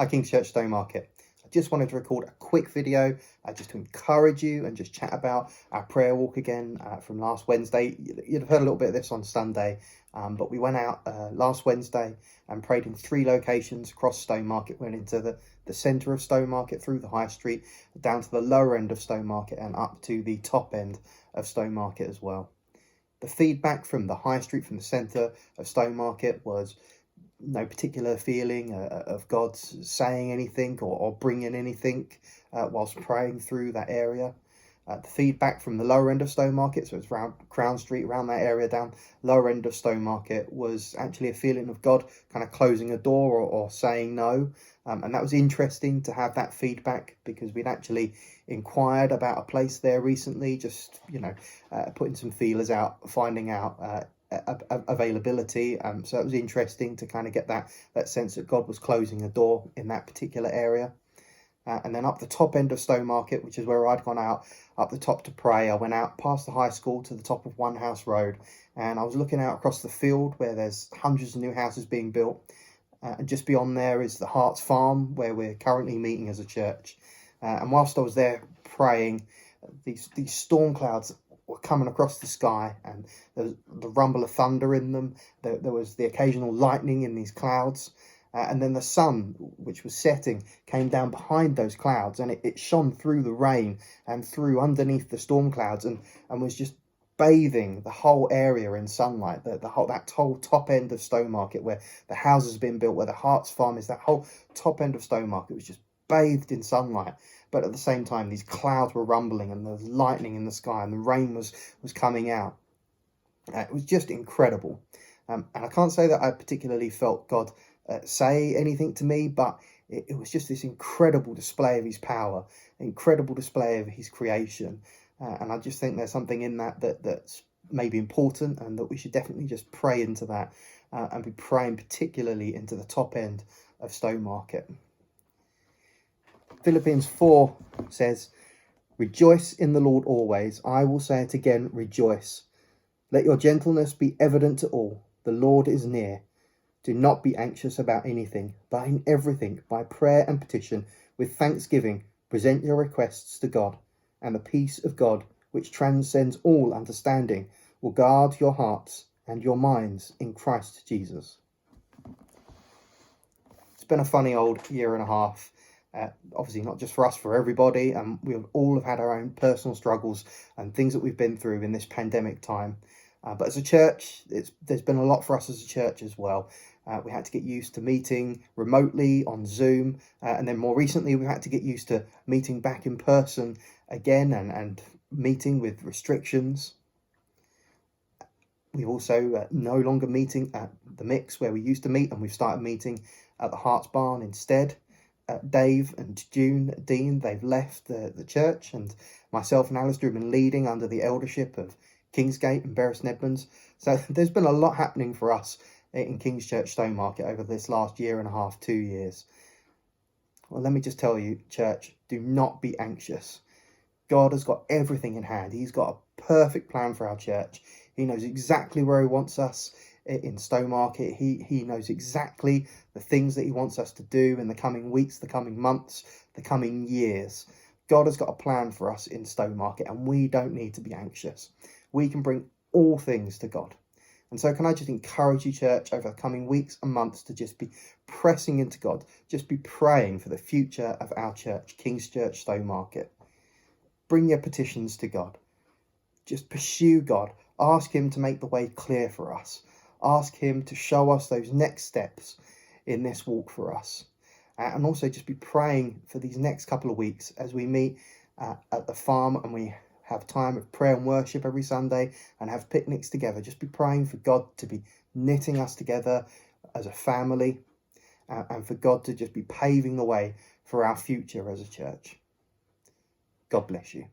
Hi, King's Church Stowmarket. I just wanted to record a quick video just to encourage you and just chat about our prayer walk again from last Wednesday. You'd have heard a little bit of this on Sunday, but we went out last Wednesday and prayed in 3 locations across Stowmarket. Went into the centre of Stowmarket, through the High Street, down to the lower end of Stowmarket and up to the top end of Stowmarket as well. The feedback from the High Street, from the centre of Stowmarket, was no particular feeling of God saying anything or bringing anything whilst praying through that area. The feedback from the lower end of Stowmarket, so it's around Crown Street, around that area down lower end of Stowmarket, was actually a feeling of God kind of closing a door or saying no. And that was interesting to have that feedback, because we'd actually inquired about a place there recently, just putting some feelers out, finding out availability. So it was interesting to kind of get that sense that God was closing a door in that particular area. And then up the top end of Stowmarket, which is where I'd gone out up the top to pray, I went out past the high school to the top of One House Road, and I was looking out across the field where there's hundreds of new houses being built. And just beyond there is the Hearts Farm, where we're currently meeting as a church. And whilst I was there praying, these storm clouds were coming across the sky, and there was the rumble of thunder in them. There was the occasional lightning in these clouds. And then the sun, which was setting, came down behind those clouds, and it shone through the rain and through underneath the storm clouds, and was just bathing the whole area in sunlight. That whole top end of Stowmarket, where the houses have been built, where the Hearts Farm is, that whole top end of Stowmarket was just bathed in sunlight. But at the same time, these clouds were rumbling, and there was lightning in the sky, and the rain was coming out. It was just incredible. And I can't say that I particularly felt God say anything to me, but it was just this incredible display of his power, incredible display of his creation. And I just think there's something in that's maybe important, and that we should definitely just pray into that, and be praying particularly into the top end of Stowmarket. Philippians 4 says, "Rejoice in the Lord always. I will say it again, rejoice. Let your gentleness be evident to all. The Lord is near. Do not be anxious about anything, but in everything, by prayer and petition, with thanksgiving, present your requests to God, and the peace of God, which transcends all understanding, will guard your hearts and your minds in Christ Jesus." It's been a funny old year and a half. Obviously not just for us, for everybody, and we all have had our own personal struggles and things that we've been through in this pandemic time. But as a church, there's been a lot for us as a church as well. We had to get used to meeting remotely on Zoom, and then more recently we've had to get used to meeting back in person again, and meeting with restrictions. We've also no longer meeting at the Mix where we used to meet, and we've started meeting at the Hearts Barn instead. Dave and Dean, they've left the church, and myself and Alistair have been leading under the eldership of Kingsgate and Bury St Edmunds. So there's been a lot happening for us in King's Church Stowmarket over this last year and a half, 2 years. Well, let me just tell you, church, do not be anxious. God has got everything in hand. He's got a perfect plan for our church. He knows exactly where he wants us in Stowmarket. He knows exactly the things that he wants us to do in the coming weeks, the coming months, the coming years. God has got a plan for us in Stowmarket, and we don't need to be anxious. We can bring all things to God. And so can I just encourage you, church, over the coming weeks and months, to just be pressing into God, just be praying for the future of our church, King's Church Stowmarket. Bring your petitions to God. Just pursue God. Ask him to make the way clear for us. Ask him to show us those next steps in this walk for us. And also just be praying for these next couple of weeks as we meet at the farm, and we have time of prayer and worship every Sunday and have picnics together. Just be praying for God to be knitting us together as a family, and for God to just be paving the way for our future as a church. God bless you.